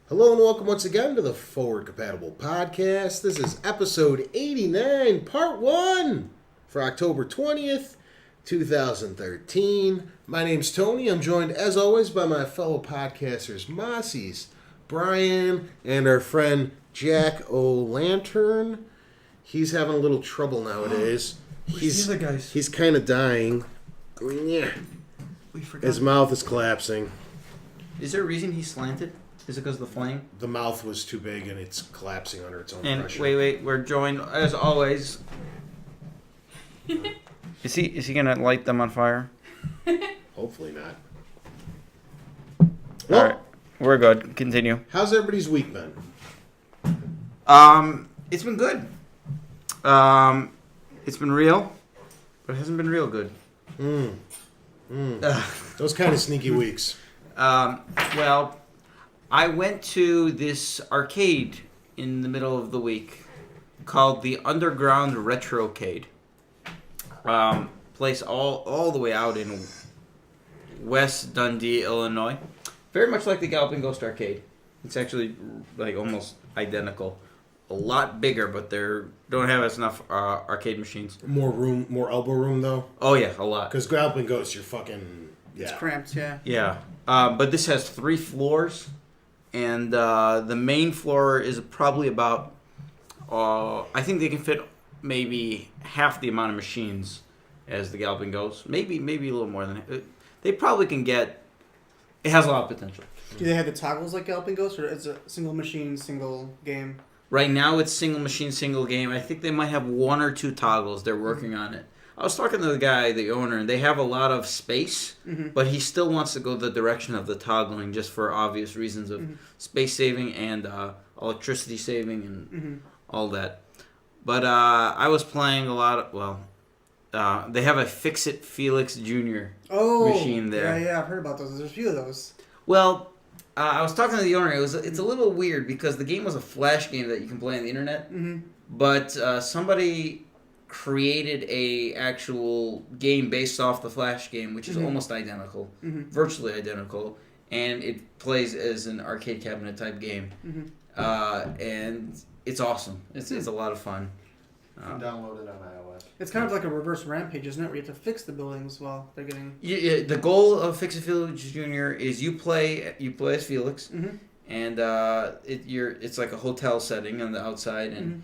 Hello and welcome once again to the Forward Compatible Podcast. This is episode 89, part 1 for October 20th, 2013. My name's Tony. I'm joined, as always, by my fellow podcasters, Mossies, Bryan, and our friend Jack O'Lantern. He's having a little trouble nowadays. He's kind of dying. Yeah. His mouth is collapsing. Is there a reason he's slanted? Is it because of the flame? The mouth was too big and it's collapsing under its own and pressure. Wait, we're joined as always. Is he gonna light them on fire? Hopefully not. All right, we're good. Continue. How's everybody's week been? It's been good. It's been real, but it hasn't been real good. Those kind of sneaky weeks. Well, I went to this arcade in the middle of the week called the Underground Retrocade. Place all the way out in West Dundee, Illinois. Very much like the Galloping Ghost arcade. It's actually like almost identical. A lot bigger, but they don't have as enough arcade machines. More room, more elbow room though. Oh yeah, a lot. Because Galloping Ghost, you're fucking It's cramped, yeah. Yeah, but this has 3 floors, and the main floor is probably about. I think they can fit maybe half the amount of machines as the Galloping Ghost. Maybe a little more than that. They probably can get. It has a lot of potential. Do they have the toggles like Galloping Ghost, or is it single machine, single game? Right now it's single machine, single game. I think they might have 1 or 2 toggles. They're working on it. I was talking to the guy, the owner, and they have a lot of space, but he still wants to go the direction of the toggling just for obvious reasons of space saving and electricity saving and all that. But I was playing a lot of, they have a Fix-It Felix Jr. machine there. Yeah, I've heard about those. There's a few of those. Well, I was talking to the owner. It's a little weird because the game was a flash game that you can play on the internet, but somebody created a actual game based off the flash game, which is almost identical, virtually identical, and it plays as an arcade cabinet type game, and it's awesome. It's a lot of fun. You can download it on iOS. It's kind of like a reverse Rampage, isn't it? Where you have to fix the buildings while they're getting. Yeah, the goal of Fix-It Felix Jr. is you play as Felix, and it's like a hotel setting on the outside, and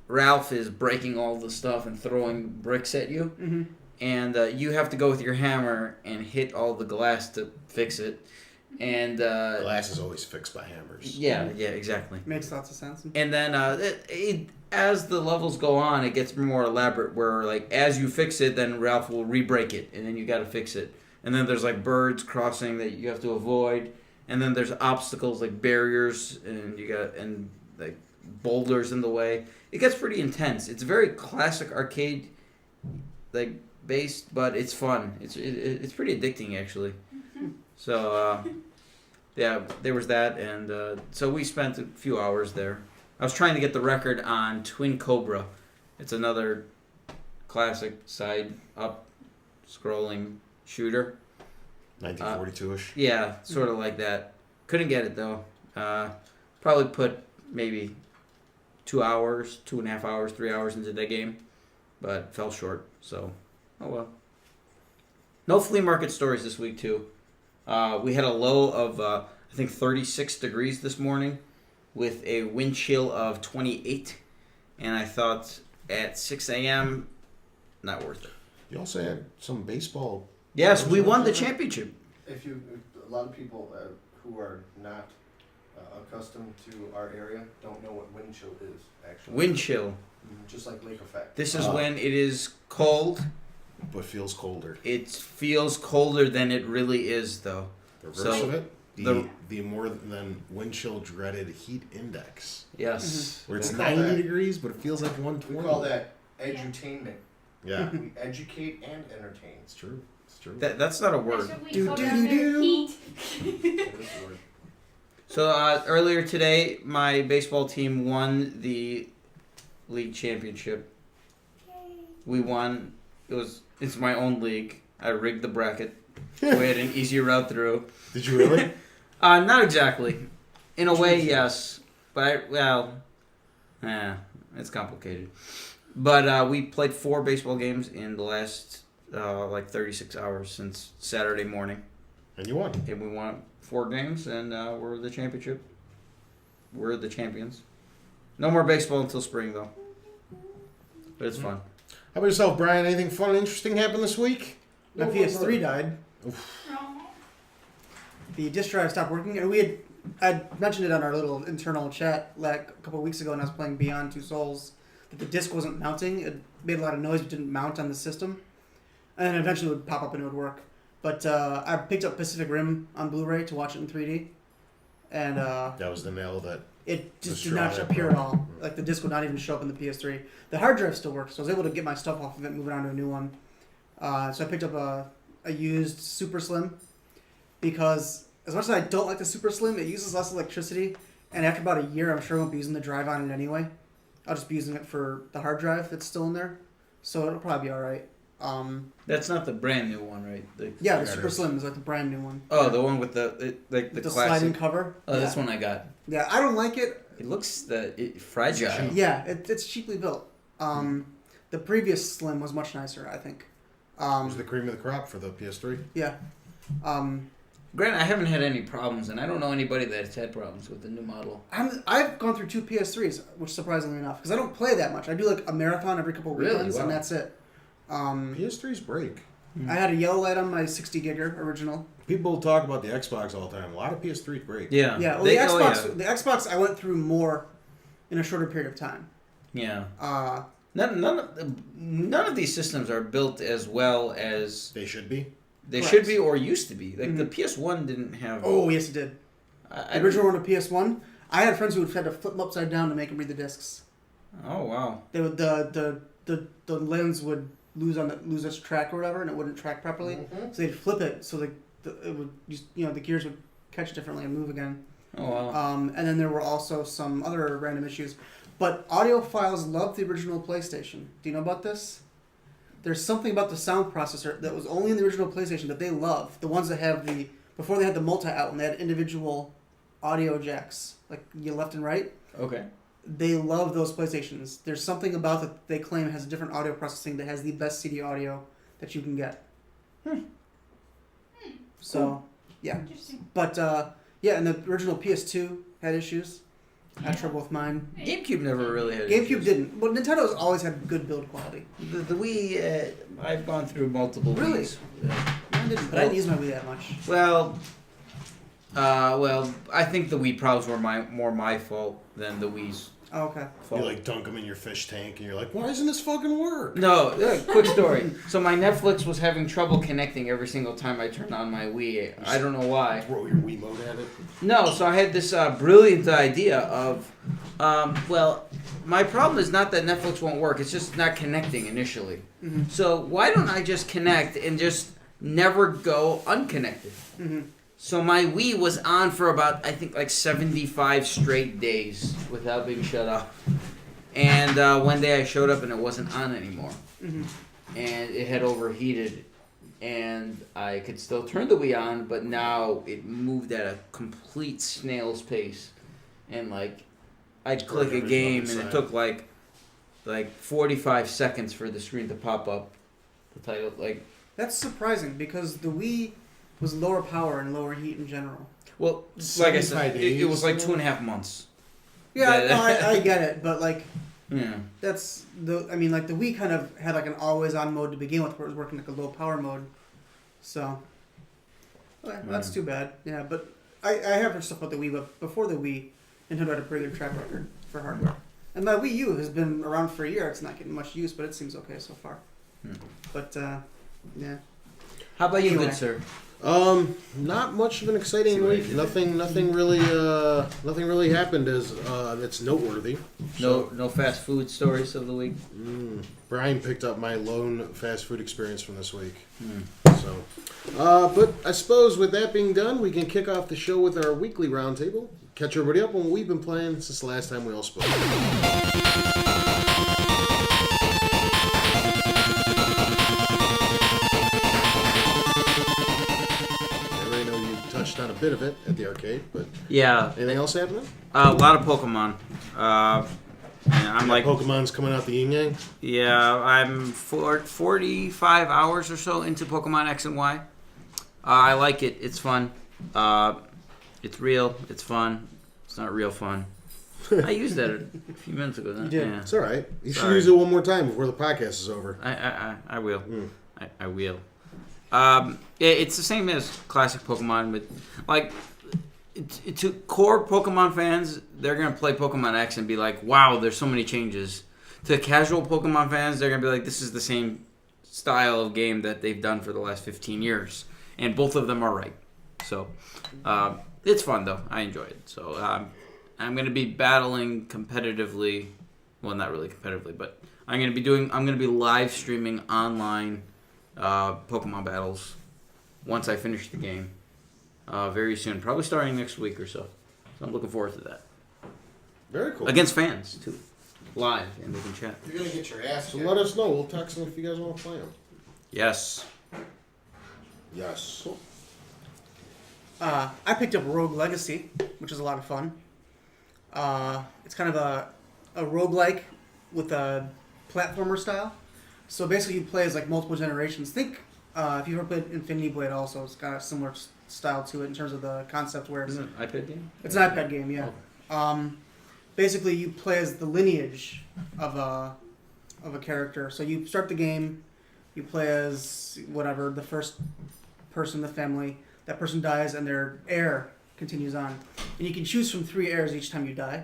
Ralph is breaking all the stuff and throwing bricks at you, and you have to go with your hammer and hit all the glass to fix it. And glass is always fixed by hammers. Yeah, exactly. Makes lots of sense. And then as the levels go on, it gets more elaborate. Where like as you fix it, then Ralph will re-break it, and then you got to fix it. And then there's like birds crossing that you have to avoid, and then there's obstacles like barriers, and like boulders in the way. It gets pretty intense. It's very classic arcade, like based, but it's fun. It's pretty addicting actually. So yeah, there was that, and so we spent a few hours there. I was trying to get the record on Twin Cobra. It's another classic side up scrolling shooter. 1942-ish. Yeah, sort of like that. Couldn't get it though. Probably put maybe 2 hours, 2.5 hours, 3 hours into that game, but fell short. So, oh well. No flea market stories this week too. We had a low of I think 36 degrees this morning, with a wind chill of 28, and I thought at 6 a.m. not worth it. You also had some baseball. Yes, we won the championship. A lot of people who are not accustomed to our area don't know what wind chill is, actually. Wind chill. Just like lake effect. This is when it is cold. But feels colder. It feels colder than it really is, though. The reverse of it, the more than wind chill dreaded heat index. Yes. Where it's 90 degrees, but it feels like 120. We call that edutainment. Yeah. We educate and entertain. It's true. It's true. That's not a word. Do. So earlier today, my baseball team won the league championship. We won. It's my own league. I rigged the bracket. So we had an easy route through. Did you really? Not exactly. In a way, yes. But, it's complicated. But we played 4 baseball games in the last, 36 hours since Saturday morning. And you won. And we won 4 games, and we're the championship. We're the champions. No more baseball until spring, though. But it's fun. How about yourself, Brian? Anything fun and interesting happened this week? My PS3 died. The disk drive stopped working, and I mentioned it on our little internal chat like a couple of weeks ago when I was playing Beyond Two Souls that the disc wasn't mounting. It made a lot of noise, but didn't mount on the system. And then eventually it would pop up and it would work. But I picked up Pacific Rim on Blu-ray to watch it in 3D, and that was the nail that it just did not appear at all. Like the disc would not even show up in the PS3. The hard drive still works, so I was able to get my stuff off of it and move it on to a new one. So I picked up a used Super Slim because as much as I don't like the Super Slim, it uses less electricity, and after about a year, I'm sure I won't be using the drive on it anyway. I'll just be using it for the hard drive that's still in there, so it'll probably be all right. That's not the brand new one, right? The Super Slim is like the brand new one. Oh, the one with the classic sliding cover. Oh, that's one I got. Yeah, I don't like it. It looks fragile. Yeah, it's cheaply built. The previous Slim was much nicer, I think. it was the cream of the crop for the PS3. Yeah. Granted, I haven't had any problems, and I don't know anybody that's had problems with the new model. I've gone through 2 PS3s, which surprisingly enough, because I don't play that much. I do like a marathon every couple of weekends, Wow. and that's it. PS3's break. I had a yellow light on my 60 gigger original. People talk about the Xbox all the time. A lot of PS3's break. Yeah. Yeah, well, the Xbox I went through more in a shorter period of time. Yeah. None of these systems are built as well as They should be. they Correct. should be or used to be. Like the PS1 didn't have. Oh, yes, it did. The original one of PS1, I had friends who would had to flip them upside down to make them read the discs. Oh wow. They would the lens would lose its track or whatever, and it wouldn't track properly. Mm-hmm. So they'd flip it so it would just, the gears would catch differently and move again. Oh wow. And then there were also some other random issues. But audiophiles love the original PlayStation. Do you know about this? There's something about the sound processor that was only in the original PlayStation that they love. The ones that have before they had the multi-out and they had individual audio jacks, like your left and right. Okay. They love those PlayStations. There's something about that they claim has a different audio processing that has the best CD audio that you can get. So, Cool. yeah. Interesting. But, and the original PS2 had issues. I had trouble with mine. GameCube never really had. GameCube issues. didn't. Well, Nintendo's always had good build quality. The Wii, I've gone through multiple Really? Wiis. Mine didn't, but I didn't use my Wii that much. Well, I think the Wii problems were more my fault than the Wii's Oh, okay. You fault. dunk them in your fish tank, and you're like, why doesn't this fucking work? No, quick story. So my Netflix was having trouble connecting every single time I turned on my Wii. I don't know why. Throw your Wiimote at it. No, so I had this brilliant idea of, my problem is not that Netflix won't work. It's just not connecting initially. Mm-hmm. So why don't I just connect and just never go unconnected? Mm-hmm. So my Wii was on for about, I think, 75 straight days without being shut off. And one day I showed up and it wasn't on anymore. Mm-hmm. And it had overheated. And I could still turn the Wii on, but now it moved at a complete snail's pace. And, I'd click a game and it took, 45 seconds for the screen to pop up. The title, That's surprising because the Wii was lower power and lower heat in general. well, like I 75 said, it was 2.5 months. Yeah, Yeah. no, I get it, but Yeah. that's the Wii kind of had an always on mode to begin with, where it was working a low power mode. So, that's too bad. Yeah, but I have heard stuff about the Wii, but before the Wii, Nintendo had a pretty good track record for hardware. And my Wii U has been around for a year. It's not getting much use, but it seems okay so far. But yeah. How about you, Anyway. good sir? Not much of an exciting week. Nothing really happened as that's noteworthy. No fast food stories of the week. Brian picked up my lone fast food experience from this week. Hmm. So, but I suppose with that being done, we can kick off the show with our weekly roundtable. Catch everybody up on what we've been playing since the last time we all spoke. Touched on a bit of it at the arcade, but Yeah. anything else happening? A lot of Pokemon. And I'm like, Pokemon's coming out the yin yang. yeah, I'm 45 hours or so into Pokemon X and Y. I like it. It's fun. It's real. It's fun. It's not real fun. I used that a few minutes ago. You did. Yeah. It's all right. You should Sorry. use it one more time before the podcast is over. I will. Mm. I will. It's the same as classic Pokemon, but like to core Pokemon fans, they're gonna play Pokemon X and be like, "Wow, there's so many changes." To casual Pokemon fans, they're gonna be like, "This is the same style of game that they've done for the last 15 years," and both of them are right. So it's fun though. I enjoy it. So I'm gonna be battling competitively. Well, not really competitively, but I'm gonna be live streaming online Pokemon battles once I finish the game very soon, probably starting next week or so. So I'm looking forward to that. Very cool. Against fans too, live, and they can chat. You're gonna get your ass So kicked. let us know. We'll text them if you guys want to play them. Yes. Yes. Cool. I picked up Rogue Legacy, which is a lot of fun. It's kind of a roguelike with a platformer style. So basically you play as like multiple generations. Think if you've ever played Infinity Blade also, it's got a similar style to it in terms of the concept where Isn't it an iPad game? it's an iPad game, yeah. Basically you play as the lineage of a character. So you start the game, you play as whatever, the first person in the family. That person dies and their heir continues on. And you can choose from 3 heirs each time you die.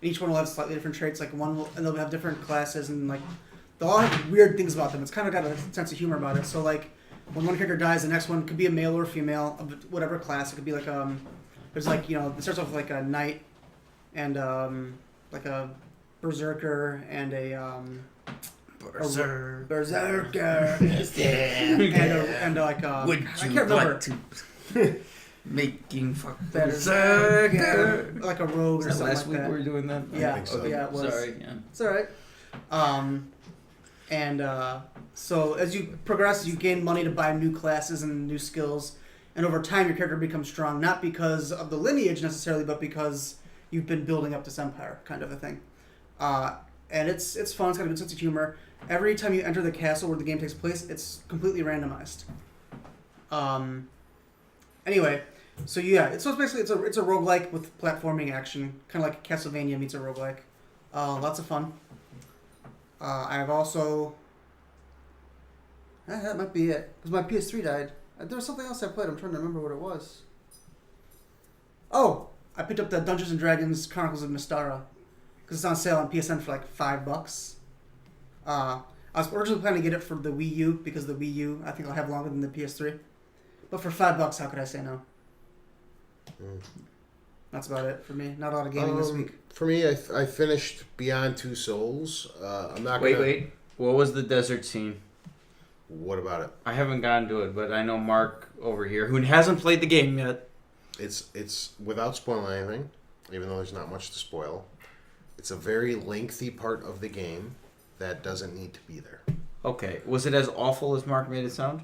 And each one will have slightly different traits. Like and they'll have different classes and like they'll all have weird things about them. It's kind of got a sense of humor about it. So like when one character dies, the next one could be a male or female of whatever class. It could be like there's like it starts off with like a knight and like a berserker and a berserker and like Would I you can't remember. like to making fuck Berserker, like a rogue or Was that something last like week that. we were doing that? Yeah, think so. yeah, it was. Sorry. Yeah. It's all right. So as you progress, you gain money to buy new classes and new skills, and over time your character becomes strong, not because of the lineage necessarily, but because you've been building up this empire, kind of a thing. And it's fun. It's got a good sense of humor. Every time you enter the castle where the game takes place, it's completely randomized. Anyway, so yeah, so it's basically it's a roguelike with platforming action, kind of like Castlevania meets a roguelike. Lots of fun. I've also that might be it because my PS3 died. There was something else I played. I'm trying to remember what it was. Oh, I picked up the Dungeons and Dragons Chronicles of Mystara because it's on sale on PSN for like $5. I was originally planning to get it for the Wii U because the Wii U I think I'll have longer than the PS3. But for $5, how could I say no? That's about it for me. Not a lot of gaming this week. For me, I finished Beyond Two Souls. I'm not Wait, gonna... wait. What was the desert scene? What about it? I haven't gotten to it, but I know Mark over here, who hasn't played the game yet. It's without spoiling anything, even though there's not much to spoil. It's a very lengthy part of the game that doesn't need to be there. Okay. Was it as awful as Mark made it sound?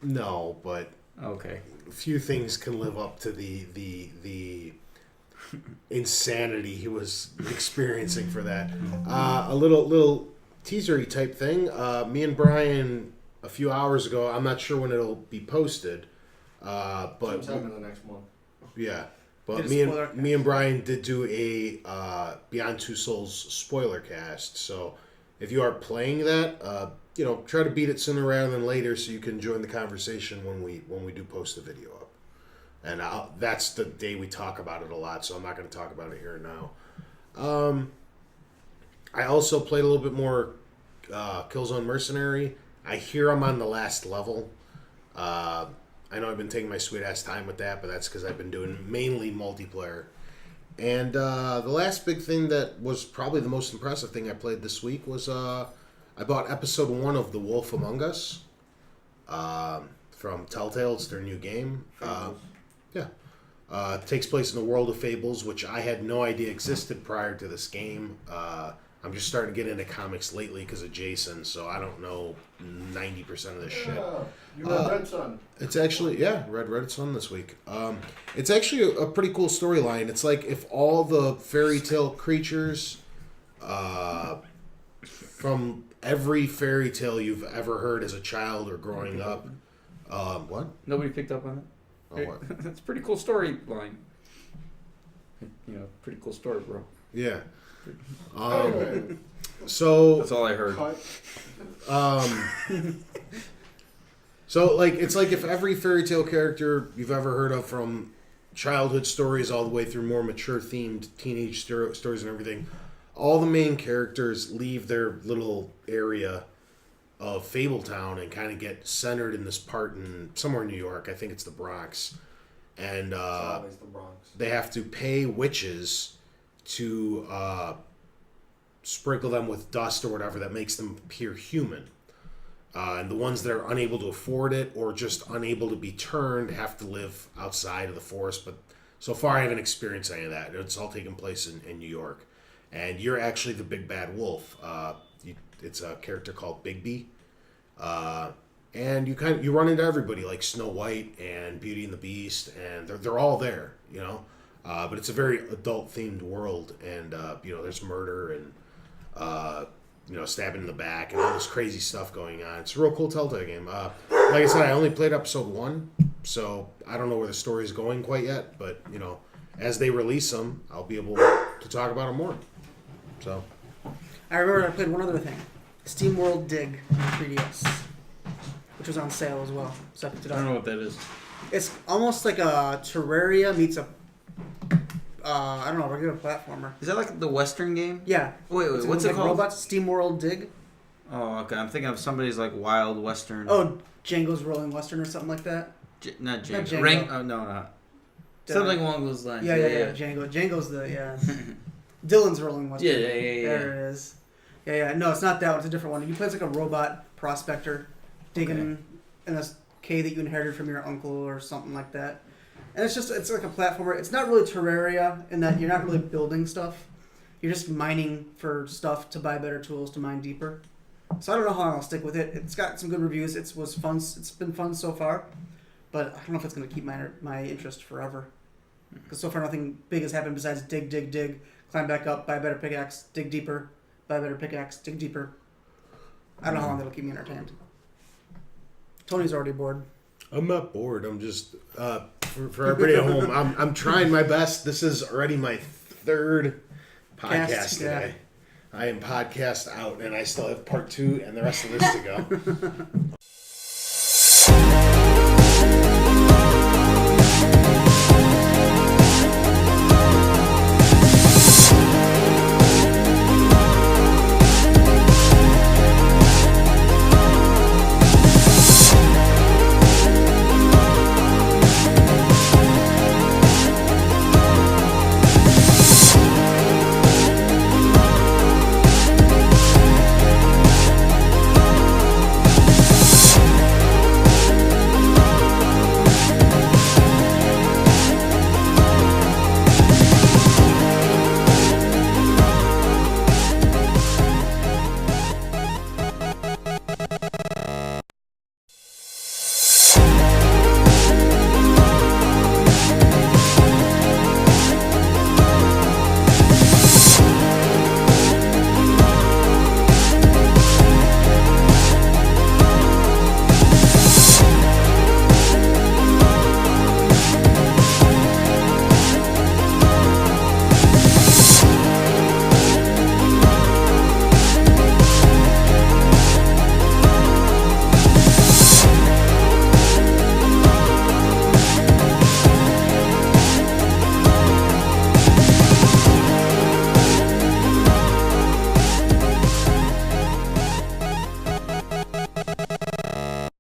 No, but Okay. a few things can live up to the insanity he was experiencing for that. A little teasery type thing. Me and Bryan a few hours ago. I'm not sure when it'll be posted, but Sometime in the next month. yeah. But Did a spoiler cast. me and Bryan did do a Beyond Two Souls spoiler cast. So if you are playing that, try to beat it sooner rather than later, so you can join the conversation when we do post the video up. And that's the day we talk about it a lot, so I'm not going to talk about it here now. I also played a little bit more Killzone Mercenary. I hear I'm on the last level. I know I've been taking my sweet ass time with that, but that's because I've been doing mainly multiplayer. And the last big thing that was probably the most impressive thing I played this week was I bought episode 1 of The Wolf Among Us from Telltale. It's their new game. It takes place in the world of Fables, which I had no idea existed prior to this game. I'm just starting to get into comics lately because of Jason, so I don't know 90% of this shit. You read Red Son. It's actually, read Red Son this week. It's actually a pretty cool storyline. It's like if all the fairy tale creatures from every fairy tale you've ever heard as a child or growing up. What? Nobody picked up on it? Oh, what? That's a pretty cool storyline. Pretty cool story, bro. Yeah. So that's all I heard. So like it's like if every fairy tale character you've ever heard of, from childhood stories all the way through more mature themed teenage stories and everything, all the main characters leave their little area of Fabletown and kind of get centered in this part in somewhere in New York. I think it's the Bronx. And It's always the Bronx. they have to pay witches to sprinkle them with dust or whatever that makes them appear human. And the ones that are unable to afford it or just unable to be turned have to live outside of the forest. But so far I haven't experienced any of that. It's all taking place in New York. And you're actually the big bad wolf. It's a character called Bigby. And you run into everybody like Snow White and Beauty and the Beast, and they're all there, but it's a very adult themed world, and there's murder and stabbing in the back and all this crazy stuff going on. It's a real cool Telltale game. Like I said, I only played episode 1, so I don't know where the story's going quite yet, but as they release them, I'll be able to talk about them more. So I remember I played one other thing, SteamWorld Dig on 3DS, which was on sale as well. So I picked it I up. don't know what that is. It's almost like a Terraria meets a regular platformer. Is that like the Western game? Yeah. Wait, It's what's like it called? Robots, SteamWorld Dig. Oh, okay. I'm thinking of somebody's like Wild Western. Oh, Django's Rolling Western or something like that. Not Django. Not Django. Ring? Oh, no, not. Something along those lines. Yeah. Django. Django's Dylan's Rolling Western. Yeah. There it is. Yeah. No, it's not that one. It's a different one. You play as like a robot prospector digging in a cave that you inherited from your uncle or something like that. And it's like a platformer. It's not really Terraria in that you're not really building stuff. You're just mining for stuff to buy better tools to mine deeper. So I don't know how long I'll stick with it. It's got some good reviews. It was fun. It's been fun so far, but I don't know if it's going to keep my interest forever. Because so far nothing big has happened besides dig, climb back up, buy a better pickaxe, dig deeper, buy a better pickaxe, dig deeper. I don't know how long that'll keep me entertained. Tony's already bored. I'm not bored. I'm just for everybody at home. I'm trying my best. This is already my 3rd podcast today. I am podcast out, and I still have part 2 and the rest of this to go.